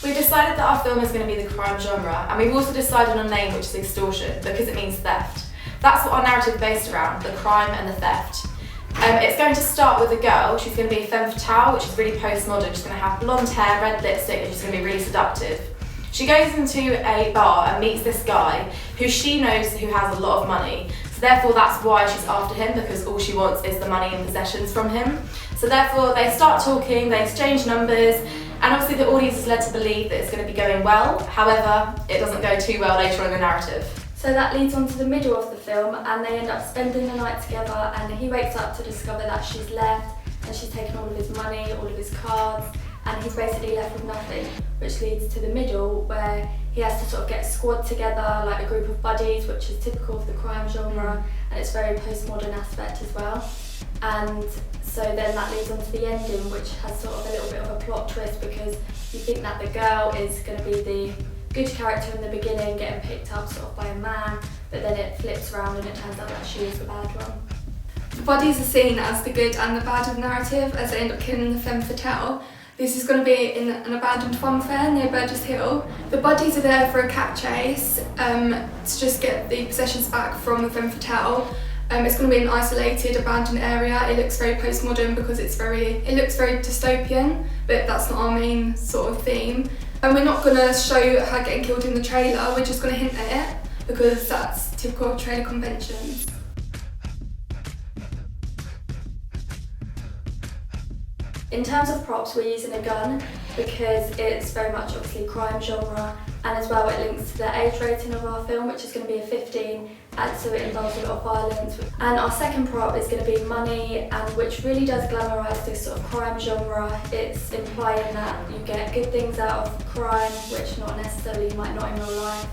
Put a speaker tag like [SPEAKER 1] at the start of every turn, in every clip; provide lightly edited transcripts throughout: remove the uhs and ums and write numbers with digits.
[SPEAKER 1] We've decided that our film is going to be the crime genre, and we've also decided on a name, which is extortion, because it means theft. That's what our narrative is based around, the crime and the theft. It's going to start with a girl. She's going to be a femme fatale, which is really postmodern. She's going to have blonde hair, red lipstick, and she's going to be really seductive. She goes into a bar and meets this guy who she knows who has a lot of money. So therefore that's why she's after him, because all she wants is the money and possessions from him. So therefore they start talking, they exchange numbers, and obviously the audience is led to believe that it's going to be going well. However, it doesn't go too well later on in the narrative.
[SPEAKER 2] So that leads on to the middle of the film, and they end up spending the night together, and he wakes up to discover that she's left and she's taken all of his money, all of his cards, and he's basically left with nothing, which leads to the middle where he has to sort of get a squad together, like a group of buddies, which is typical of the crime genre, and it's very postmodern aspect as well. And so then that leads on to the ending, which has sort of a little bit of a plot twist, because you think that the girl is going to be the good character in the beginning, getting picked up sort of by a man, but then it flips around and it turns out that she is the bad one.
[SPEAKER 3] The buddies are seen as the good and the bad of the narrative, as they end up killing the femme fatale. This is going to be in an abandoned fun fair near Burgess Hill. The buddies are there for a cat chase to just get the possessions back from the femme fatale. It's going to be an isolated, abandoned area. It looks very postmodern because it looks very dystopian, but that's not our main sort of theme. And we're not going to show her getting killed in the trailer, we're just going to hint at it, because that's typical of trailer conventions.
[SPEAKER 2] In terms of props, we're using a gun because it's very much obviously crime genre, and as well it links to the age rating of our film, which is going to be a 15, and so it involves a lot of violence. And our second prop is going to be money, and which really does glamorise this sort of crime genre. It's implying that you get good things out of crime, which not necessarily you might not in real life.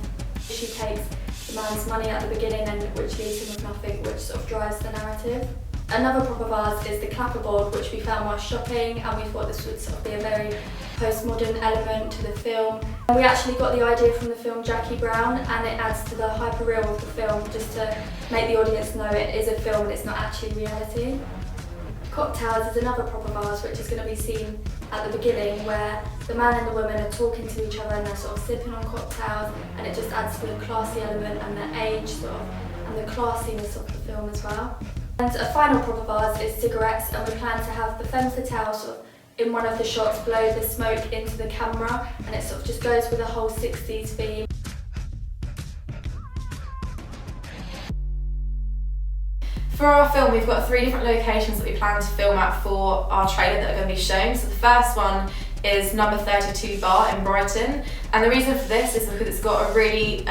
[SPEAKER 2] She takes the man's money at the beginning, and which leaves him with nothing, which sort of drives the narrative. Another prop of ours is the clapperboard, which we found while shopping, and we thought this would sort of be a very postmodern element to the film. And we actually got the idea from the film Jackie Brown, and it adds to the hyper-real of the film, just to make the audience know it is a film and it's not actually reality. Cocktails is another prop of ours, which is going to be seen at the beginning, where the man and the woman are talking to each other and they're sort of sipping on cocktails, and it just adds to the classy element and the age sort of, and the classiness of the film as well. And a final prop of ours is cigarettes, and we plan to have the femme fatale sort of in one of the shots blow the smoke into the camera, and it sort of just goes with the whole 60s theme.
[SPEAKER 1] For our film, we've got 3 different locations that we plan to film at for our trailer that are going to be shown. So the first one is number 32 bar in Brighton, and the reason for this is because it's got a really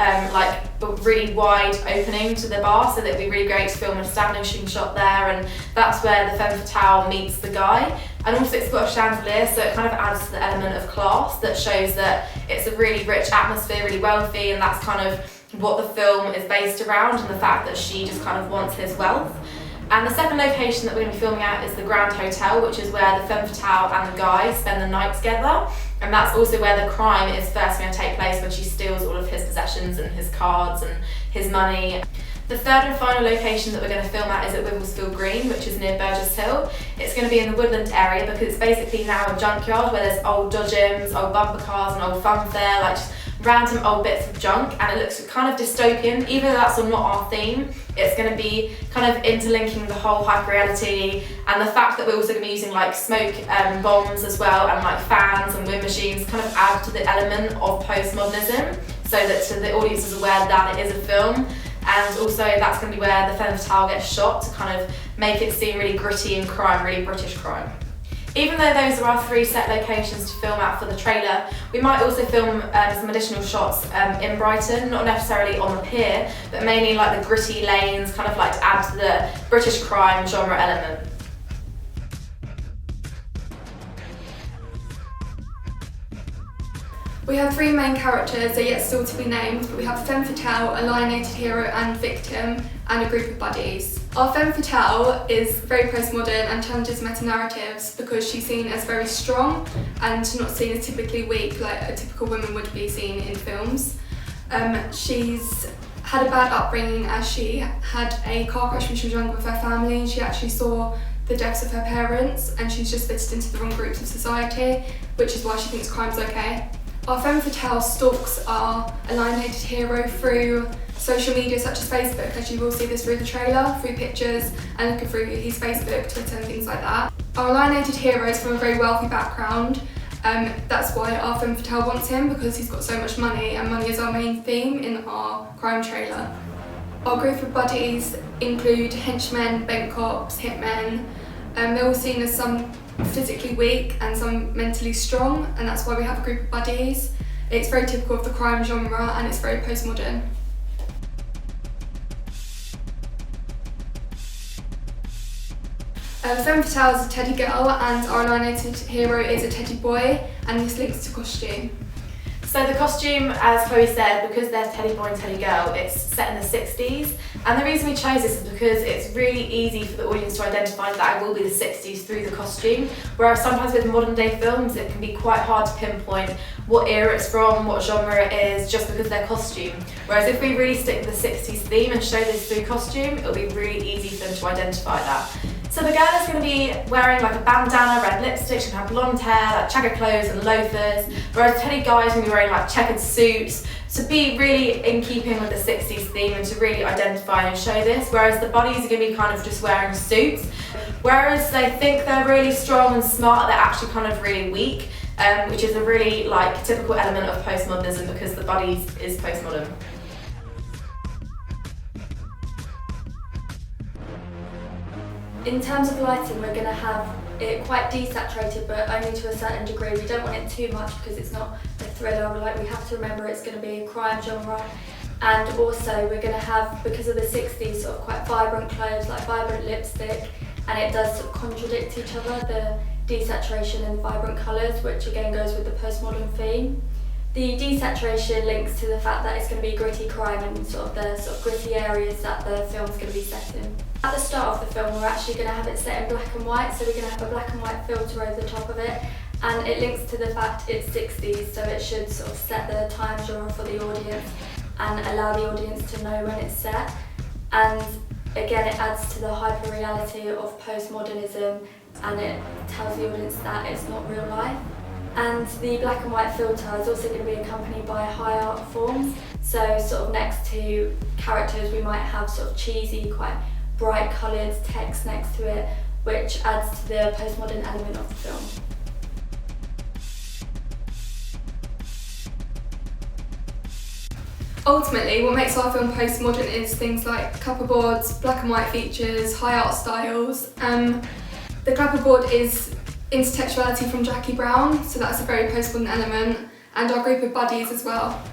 [SPEAKER 1] really wide opening to the bar, so that it'd be really great to film a establishing shot there, and that's where the femme fatale meets the guy. And also it's got a chandelier, so it kind of adds to the element of class that shows that it's a really rich atmosphere, really wealthy, and that's kind of what the film is based around, and the fact that she just kind of wants his wealth. And the second location that we're going to be filming at is the Grand Hotel, which is where the femme fatale and the guy spend the night together. And that's also where the crime is first going to take place, when she steals all of his possessions and his cards and his money. The third and final location that we're going to film at is at Wivelsfield Green, which is near Burgess Hill. It's going to be in the woodland area because it's basically now a junkyard where there's old dodgems, old bumper cars and old funfair, like just random old bits of junk, and it looks kind of dystopian. Even though that's not our theme, it's going to be kind of interlinking the whole hyper-reality, and the fact that we're also going to be using like smoke bombs as well, and like fans and wind machines kind of add to the element of postmodernism, so that so the audience is aware that it is a film. And also that's going to be where the femme fatale gets shot, to kind of make it seem really gritty and crime, really British crime. Even though those are our 3 set locations to film out for the trailer, we might also film some additional shots in Brighton, not necessarily on the pier, but mainly like the gritty lanes, kind of like to add to the British crime genre element.
[SPEAKER 3] We have 3 main characters, they're yet still to be named, but we have a femme fatale, a alienated hero and victim, and a group of buddies. Our femme fatale is very postmodern and challenges meta-narratives because she's seen as very strong and not seen as typically weak like a typical woman would be seen in films. She's had a bad upbringing, as she had a car crash when she was younger with her family, and she actually saw the deaths of her parents, and she's just fitted into the wrong groups of society, which is why she thinks crime's okay. Our femme fatale stalks our alienated hero through social media such as Facebook, as you will see this through the trailer, through pictures and looking through his Facebook, Twitter and things like that. Our alienated hero is from a very wealthy background. That's why our femme fatale wants him, because he's got so much money, and money is our main theme in our crime trailer. Our group of buddies include henchmen, bank cops, hitmen. They're all seen as some physically weak and some mentally strong, and that's why we have a group of buddies. It's very typical of the crime genre and it's very postmodern. Femme fatale is a teddy girl and our alienated hero is a teddy boy, and this links to costume.
[SPEAKER 1] So the costume, as Chloe said, because there's teddy boy and teddy girl, it's set in the 60s. And the reason we chose this is because it's really easy for the audience to identify that it will be the 60s through the costume. Whereas sometimes with modern day films, it can be quite hard to pinpoint what era it's from, what genre it is, just because of their costume. Whereas if we really stick to the 60s theme and show this through costume, it'll be really easy for them to identify that. So the girl is going to be wearing like a bandana, red lipstick, she's going to have blonde hair, like checkered clothes and loafers, whereas Teddy Guy is going to be wearing like checkered suits, to be really in keeping with the 60s theme and to really identify and show this, whereas the buddies are going to be kind of just wearing suits. Whereas they think they're really strong and smart, they're actually kind of really weak, which is a really like typical element of postmodernism because the buddies is postmodern.
[SPEAKER 2] In terms of lighting, we're going to have it quite desaturated, but only to a certain degree. We don't want it too much because it's not a thriller. Like, we have to remember it's going to be a crime genre. And also we're going to have, because of the 60s, sort of quite vibrant clothes, like vibrant lipstick, and it does sort of contradict each other, the desaturation and vibrant colours, which again goes with the postmodern theme. The desaturation links to the fact that it's going to be gritty crime and sort of the sort of gritty areas that the film's going to be set in. At the start of the film, we're actually going to have it set in black and white, so we're going to have a black and white filter over the top of it, and it links to the fact it's 60s, so it should sort of set the time genre for the audience and allow the audience to know when it's set. And again, it adds to the hyper-reality of postmodernism, and it tells the audience that it's not real life. And the black and white filter is also going to be accompanied by high art forms, so sort of next to characters we might have sort of cheesy, quite bright coloured text next to it, which adds to the postmodern element of the film.
[SPEAKER 3] Ultimately, what makes our film postmodern is things like clapperboards, black and white features, high art styles. The clapperboard is intertextuality from Jackie Brown, so that's a very postmodern element, and our group of buddies as well.